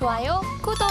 좋아요, 구독!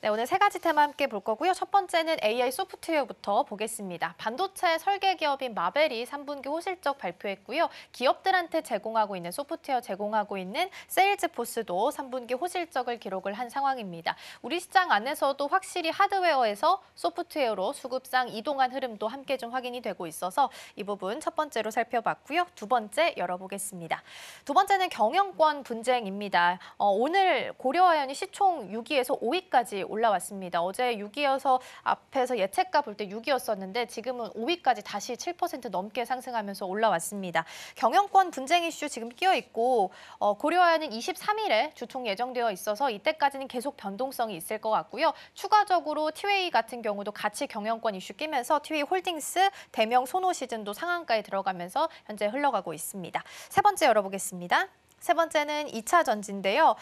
네, 오늘 세 가지 테마 함께 볼 거고요. 첫 번째는 AI 소프트웨어부터 보겠습니다. 반도체 설계 기업인 마벨이 3분기 호실적 발표했고요. 기업들한테 제공하고 있는 소프트웨어 제공하고 있는 세일즈포스도 3분기 호실적을 기록을 한 상황입니다. 우리 시장 안에서도 확실히 하드웨어에서 소프트웨어로 수급상 이동한 흐름도 함께 좀 확인이 되고 있어서 이 부분 첫 번째로 살펴봤고요. 두 번째 열어보겠습니다. 두 번째는 경영권 분쟁입니다. 오늘 고려아연이 시총 6위에서 5위까지 올라왔습니다. 어제 6위여서 앞에서 예측가 볼 때 6위였었는데 지금은 5위까지 다시 7% 넘게 상승하면서 올라왔습니다. 경영권 분쟁 이슈 지금 끼어 있고 고려아연은 23일에 주총 예정되어 있어서 이때까지는 계속 변동성이 있을 것 같고요. 추가적으로 티웨이 같은 경우도 같이 경영권 이슈 끼면서 티웨이 홀딩스 대명 소노 시즌도 상한가에 들어가면서 현재 흘러가고 있습니다. 세 번째 열어보겠습니다. 세 번째는 2차 전지인데요.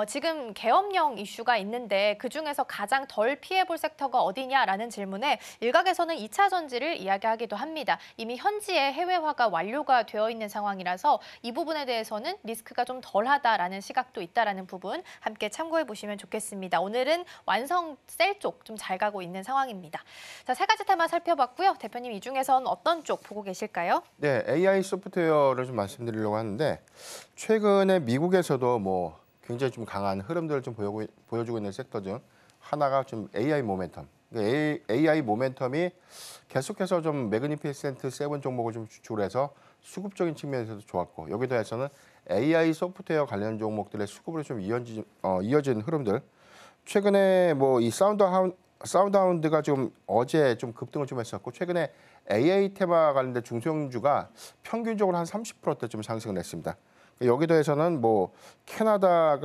지금 계엄령 이슈가 있는데 그중에서 가장 덜 피해볼 섹터가 어디냐라는 질문에 일각에서는 2차 전지를 이야기하기도 합니다. 이미 현지에 해외화가 완료가 되어 있는 상황이라서 이 부분에 대해서는 리스크가 좀 덜하다라는 시각도 있다라는 부분 함께 참고해 보시면 좋겠습니다. 오늘은 완성 셀 쪽 좀 잘 가고 있는 상황입니다. 자, 세 가지 테마 살펴봤고요. 대표님 이 중에서는 어떤 쪽 보고 계실까요? 네, AI 소프트웨어를 좀 말씀드리려고 하는데 최근에 미국에서도 뭐 굉장히 좀 강한 흐름들을 좀 보여주고 있는 섹터 중 하나가 좀 AI 모멘텀. AI 모멘텀이 계속해서 좀 매그니피센트 7 종목을 좀 주출해서 수급적인 측면에서도 좋았고 여기에 더해서는 AI 소프트웨어 관련 종목들의 수급으로 좀 이어진 흐름들. 최근에 뭐 이 사운드하운드가 좀 어제 좀 급등을 좀 했었고 최근에 AI 테마 관련된 중소형주가 평균적으로 한 30%대 좀 상승을 했습니다. 여기 더해서는 뭐 캐나다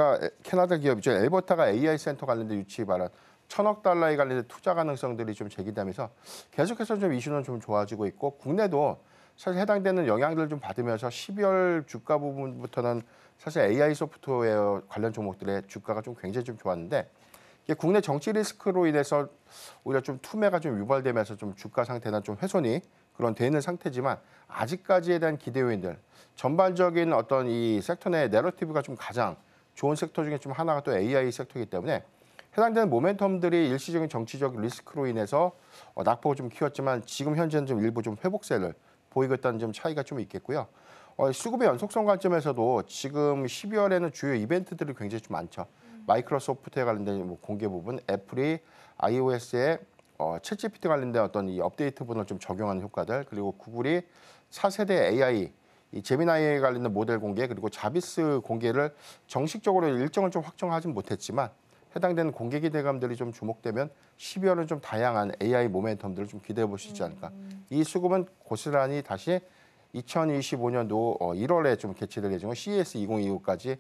기업이죠. 엘버타가 AI 센터 관련된 유치 발언 1,000억 달러에 관련된 투자 가능성들이 좀 제기되면서 계속해서 좀 이슈는 좀 좋아지고 있고 국내도 사실 해당되는 영향들을 좀 받으면서 12월 주가 부분부터는 사실 AI 소프트웨어 관련 종목들의 주가가 좀 굉장히 좀 좋았는데 이게 국내 정치 리스크로 인해서 오히려 좀 투매가 좀 유발되면서 좀 주가 상태나 좀 훼손이 그런 돼 있는 상태지만 아직까지에 대한 기대 요인들 전반적인 어떤 이 섹터 내 내러티브가 좀 가장 좋은 섹터 중에 좀 하나가 또 AI 섹터이기 때문에 해당되는 모멘텀들이 일시적인 정치적 리스크로 인해서 낙폭을 좀 키웠지만 지금 현재는 좀 일부 좀 회복세를 보이고 있다는 좀 차이가 좀 있겠고요. 수급의 연속성 관점에서도 지금 12월에는 주요 이벤트들이 굉장히 좀 많죠. 마이크로소프트에 관련된 뭐 공개 부분, 애플이 iOS에 챗GPT 관련된 어떤 이 업데이트 부분을 좀 적용하는 효과들, 그리고 구글이 4세대 AI, 이 제미나이에 관련된 모델 공개, 그리고 자비스 공개를 정식적으로 일정을 좀 확정하진 못했지만 해당되는 공개 기대감들이 좀 주목되면 12월은 좀 다양한 AI 모멘텀들을 좀 기대해 볼 수 있지 않을까. 이 수급은 고스란히 다시 2025년도 1월에 좀 개최될 예정인 CES 2025까지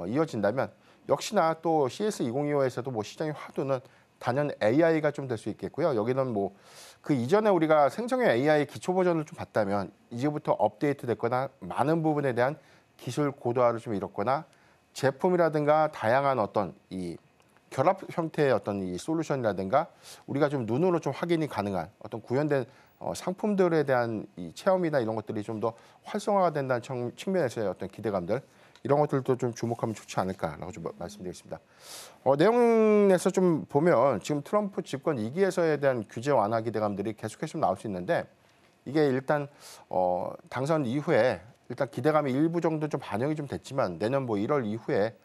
이어진다면 역시나 또 CES 2025에서도 뭐 시장의 화두는 단연 AI가 좀 될 수 있겠고요. 여기는 뭐 그 이전에 우리가 생성형 AI 기초 버전을 좀 봤다면 이제부터 업데이트 됐거나 많은 부분에 대한 기술 고도화를 좀 이뤘거나 제품이라든가 다양한 어떤 이 결합 형태의 어떤 이 솔루션이라든가 우리가 좀 눈으로 좀 확인이 가능한 어떤 구현된 상품들에 대한 이 체험이나 이런 것들이 좀 더 활성화가 된다는 측면에서의 어떤 기대감들 이런 것들도 좀 주목하면 좋지 않을까라고 좀 말씀드리겠습니다. 내용에서 좀 보면 지금 트럼프 집권 2기에서에 대한 규제 완화 기대감들이 계속해서 좀 나올 수 있는데 이게 일단 당선 이후에 일단 기대감이 일부 정도 좀 반영이 좀 됐지만 내년 뭐 1월 이후에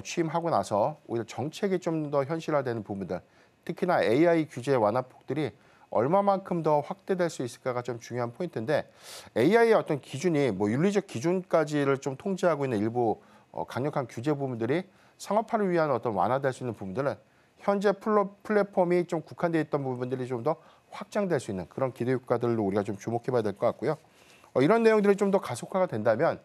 취임하고 나서 오히려 정책이 좀 더 현실화되는 부분들 특히나 AI 규제 완화폭들이 얼마만큼 더 확대될 수 있을까가 좀 중요한 포인트인데 AI의 어떤 기준이 뭐 윤리적 기준까지를 좀 통제하고 있는 일부 강력한 규제 부분들이 상업화를 위한 어떤 완화될 수 있는 부분들은 현재 플랫폼이 좀 국한되어 있던 부분들이 좀 더 확장될 수 있는 그런 기대 효과들로 우리가 좀 주목해봐야 될 것 같고요. 이런 내용들이 좀 더 가속화가 된다면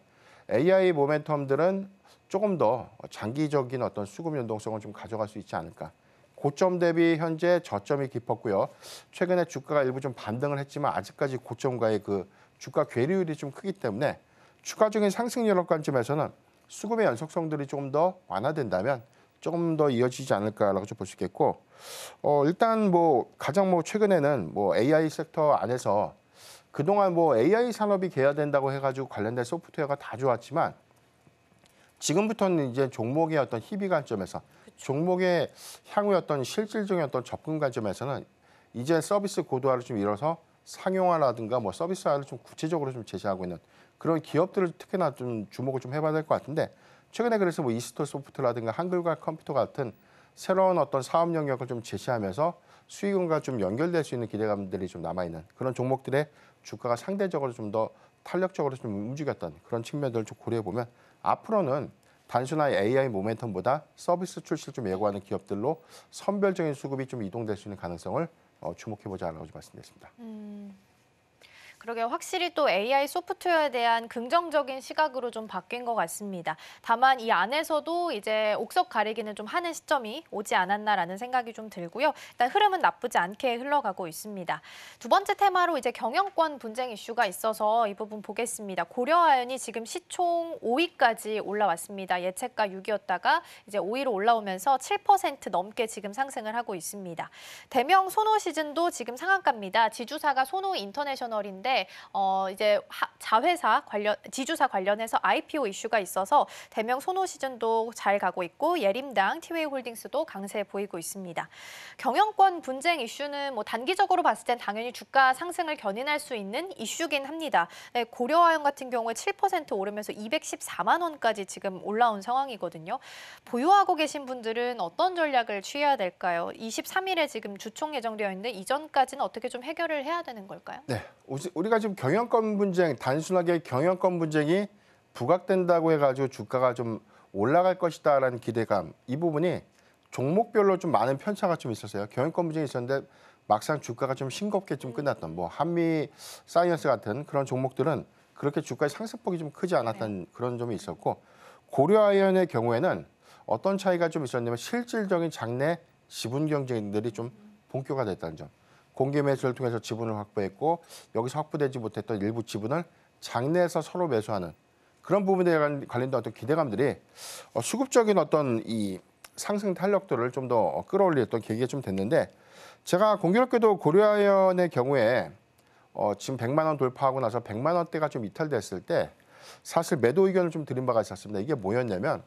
AI 모멘텀들은 조금 더 장기적인 어떤 수급 연동성을 좀 가져갈 수 있지 않을까. 고점 대비 현재 저점이 깊었고요. 최근에 주가가 일부 좀 반등을 했지만 아직까지 고점과의 그 주가 괴리율이 좀 크기 때문에 추가적인 상승 여력 관점에서는 수급의 연속성들이 조금 더 완화된다면 조금 더 이어지지 않을까라고 좀 볼 수 있겠고 일단 뭐 가장 뭐 최근에는 뭐 AI 섹터 안에서 그동안 뭐 AI 산업이 개화된다고 해가지고 관련된 소프트웨어가 다 좋았지만 지금부터는 이제 종목의 어떤 희비 관점에서 종목의 향후의 어떤 실질적인 어떤 접근 관점에서는 이제 서비스 고도화를 좀 이뤄서 상용화라든가 뭐 서비스화를 좀 구체적으로 좀 제시하고 있는 그런 기업들을 특히나 좀 주목을 좀 해봐야 될 것 같은데 최근에 그래서 뭐 이스터 소프트라든가 한글과 컴퓨터 같은 새로운 어떤 사업 영역을 좀 제시하면서 수익원과 좀 연결될 수 있는 기대감들이 좀 남아있는 그런 종목들의 주가가 상대적으로 좀 더 탄력적으로 좀 움직였던 그런 측면들을 좀 고려해 보면 앞으로는 단순한 AI 모멘텀보다 서비스 출시를 좀 예고하는 기업들로 선별적인 수급이 좀 이동될 수 있는 가능성을 주목해 보자라고 좀 말씀드렸습니다. 그러게 확실히 또 AI 소프트웨어에 대한 긍정적인 시각으로 좀 바뀐 것 같습니다. 다만 이 안에서도 이제 옥석 가리기는 좀 하는 시점이 오지 않았나라는 생각이 좀 들고요. 일단 흐름은 나쁘지 않게 흘러가고 있습니다. 두 번째 테마로 이제 경영권 분쟁 이슈가 있어서 이 부분 보겠습니다. 고려아연이 지금 시총 5위까지 올라왔습니다. 예측가 6위였다가 이제 5위로 올라오면서 7% 넘게 지금 상승을 하고 있습니다. 대명 소노시즌도 지금 상한가입니다. 지주사가 소노 인터내셔널인데 이제 지주사 관련해서 IPO 이슈가 있어서 대명 소노시즌도 잘 가고 있고 예림당, 티웨이홀딩스도 강세 보이고 있습니다. 경영권 분쟁 이슈는 뭐 단기적으로 봤을 땐 당연히 주가 상승을 견인할 수 있는 이슈긴 합니다. 네, 고려아연 같은 경우에 7% 오르면서 214만 원까지 지금 올라온 상황이거든요. 보유하고 계신 분들은 어떤 전략을 취해야 될까요? 23일에 지금 주총 예정되어 있는데 이전까지는 어떻게 좀 해결을 해야 되는 걸까요? 네, 우리가 지금 경영권 분쟁, 단순하게 경영권 분쟁이 부각된다고 해가지고 주가가 좀 올라갈 것이다라는 기대감, 이 부분이 종목별로 좀 많은 편차가 좀 있었어요. 경영권 분쟁이 있었는데 막상 주가가 좀 싱겁게 좀 끝났던 뭐 한미 사이언스 같은 그런 종목들은 그렇게 주가의 상승폭이 좀 크지 않았던 그런 점이 있었고 고려아연의 경우에는 어떤 차이가 좀 있었냐면 실질적인 장내 지분 경쟁들이 좀 본격화됐다는 점. 공개 매수를 통해서 지분을 확보했고 여기서 확보되지 못했던 일부 지분을 장내에서 서로 매수하는 그런 부분에 관련된 어떤 기대감들이 수급적인 어떤 이 상승 탄력도를 좀 더 끌어올렸던 계기가 좀 됐는데 제가 공교롭게도 고려아연의 경우에 지금 100만 원 돌파하고 나서 100만 원대가 좀 이탈됐을 때 사실 매도 의견을 좀 드린 바가 있었습니다. 이게 뭐였냐면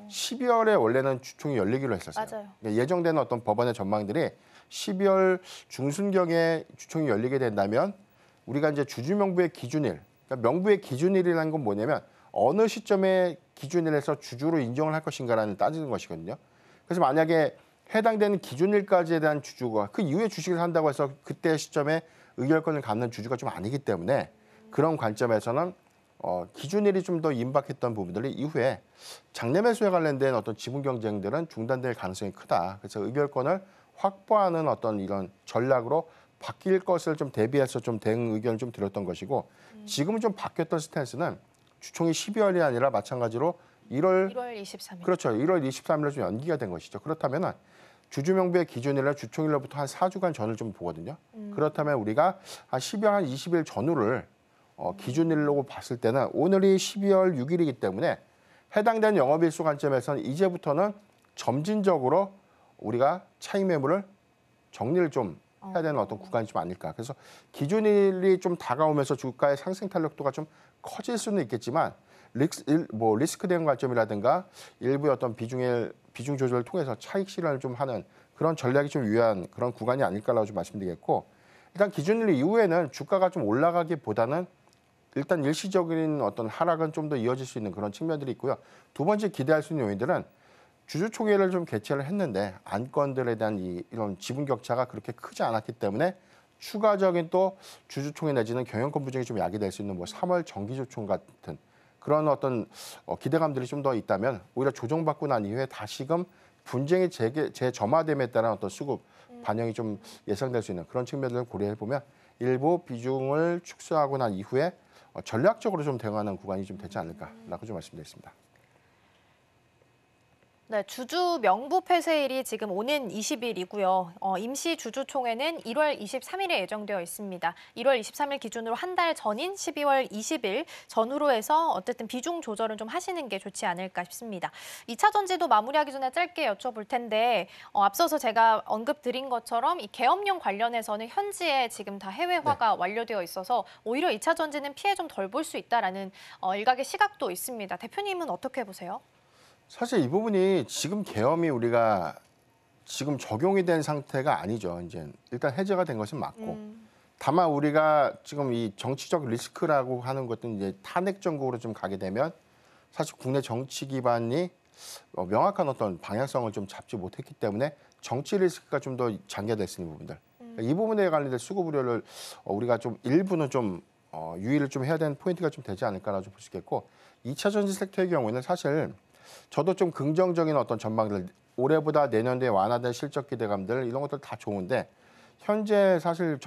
12월에 원래는 주총이 열리기로 했었어요. 맞아요. 그러니까 예정되는 어떤 법원의 전망들이 12월 중순경에 주총이 열리게 된다면 우리가 이제 주주 명부의 기준일, 그러니까 명부의 기준일이라는 건 뭐냐면 어느 시점에 기준일에서 주주로 인정을 할 것인가라는 따지는 것이거든요. 그래서 만약에 해당되는 기준일까지에 대한 주주가 그 이후에 주식을 산다고 해서 그때 시점에 의결권을 갖는 주주가 좀 아니기 때문에 그런 관점에서는 기준일이 좀 더 임박했던 부분들이 이후에 장내 매수에 관련된 어떤 지분 경쟁들은 중단될 가능성이 크다. 그래서 의결권을 확보하는 어떤 이런 전략으로 바뀔 것을 좀 대비해서 좀 대응 의견을 좀 드렸던 것이고 지금은 좀 바뀌었던 스탠스는 주총이 12월이 아니라 마찬가지로 1월 23일. 그렇죠. 1월 23일로 좀 연기가 된 것이죠. 그렇다면은 주주 명부의 기준일날 주총일로부터 한 4주간 전을 좀 보거든요. 그렇다면 우리가 한 12월 한 20일 전후를 기준일로 봤을 때는 오늘이 12월 6일이기 때문에 해당된 영업일수 관점에서는 이제부터는 점진적으로 우리가 차익 매물을 정리를 좀 해야 되는 어떤 구간이 좀 아닐까. 그래서 기준일이 좀 다가오면서 주가의 상승 탄력도가 좀 커질 수는 있겠지만 리스크 대응 관점이라든가 일부의 어떤 비중 조절을 통해서 차익 실현을 좀 하는 그런 전략이 좀 유효한 그런 구간이 아닐까라고 좀 말씀드리겠고 일단 기준일 이후에는 주가가 좀 올라가기보다는 일단 일시적인 어떤 하락은 좀 더 이어질 수 있는 그런 측면들이 있고요. 두 번째 기대할 수 있는 요인들은 주주총회를 좀 개최를 했는데 안건들에 대한 이런 지분 격차가 그렇게 크지 않았기 때문에 추가적인 또 주주총회 내지는 경영권 분쟁이 좀 야기될 수 있는 뭐 3월 정기주총 같은 그런 어떤 기대감들이 좀 더 있다면 오히려 조정받고 난 이후에 다시금 분쟁이 재점화됨에 따른 어떤 수급 반영이 좀 예상될 수 있는 그런 측면들을 고려해 보면 일부 비중을 축소하고 난 이후에 전략적으로 좀 대응하는 구간이 좀 되지 않을까라고 좀 말씀드리겠습니다. 네, 주주 명부 폐쇄일이 지금 오는 20일이고요. 임시 주주총회는 1월 23일에 예정되어 있습니다. 1월 23일 기준으로 한 달 전인 12월 20일 전후로 해서 어쨌든 비중 조절은 좀 하시는 게 좋지 않을까 싶습니다. 2차 전지도 마무리하기 전에 짧게 여쭤볼 텐데 앞서서 제가 언급 드린 것처럼 이 계엄령 관련해서는 현지에 지금 다 해외화가 완료되어 있어서 오히려 2차 전지는 피해 좀 덜 볼 수 있다라는 일각의 시각도 있습니다. 대표님은 어떻게 보세요? 사실 이 부분이 지금 계엄이 우리가 지금 적용이 된 상태가 아니죠. 이제 일단 해제가 된 것은 맞고 다만 우리가 지금 이 정치적 리스크라고 하는 것은 이제 탄핵 정국으로 좀 가게 되면 사실 국내 정치 기반이 명확한 어떤 방향성을 좀 잡지 못했기 때문에 정치 리스크가 좀 더 잠겨져 있는 부분들 이 부분에 관련된 수급 우려를 우리가 좀 일부는 좀 유의를 좀 해야 되는 포인트가 좀 되지 않을까라고 볼 수 있겠고 2차 전지 섹터의 경우에는 사실 저도 좀 긍정적인 어떤 전망들 올해보다 내년도에 완화된 실적 기대감들 이런 것들 다 좋은데 현재 사실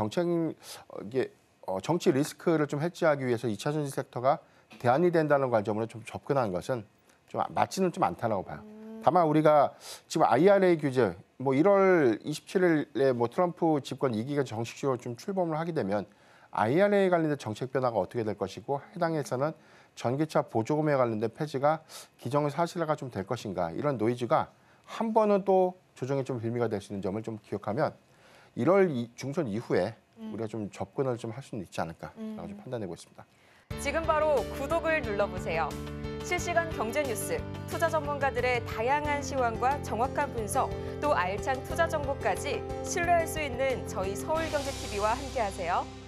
이게 정치 리스크를 좀 해지하기 위해서 2차 전지 섹터가 대안이 된다는 관점으로 좀 접근하는 것은 좀 맞지는 좀 않다라고 봐요. 다만 우리가 지금 IRA 규제 뭐 1월 27일에 뭐 트럼프 집권 2기가 정식적으로 좀 출범을 하게 되면 IRA 관련된 정책 변화가 어떻게 될 것이고 해당에서는 전기차 보조금에 관련된 폐지가 기정사실화가 좀 될 것인가 이런 노이즈가 한 번은 또 조정의 좀 빌미가 될 수 있는 점을 좀 기억하면 1월 중순 이후에 우리가 좀 접근을 좀 할 수는 있지 않을까라고 좀 판단하고 있습니다. 지금 바로 구독을 눌러보세요. 실시간 경제 뉴스, 투자 전문가들의 다양한 시황과 정확한 분석, 또 알찬 투자 정보까지 신뢰할 수 있는 저희 서울경제TV와 함께하세요.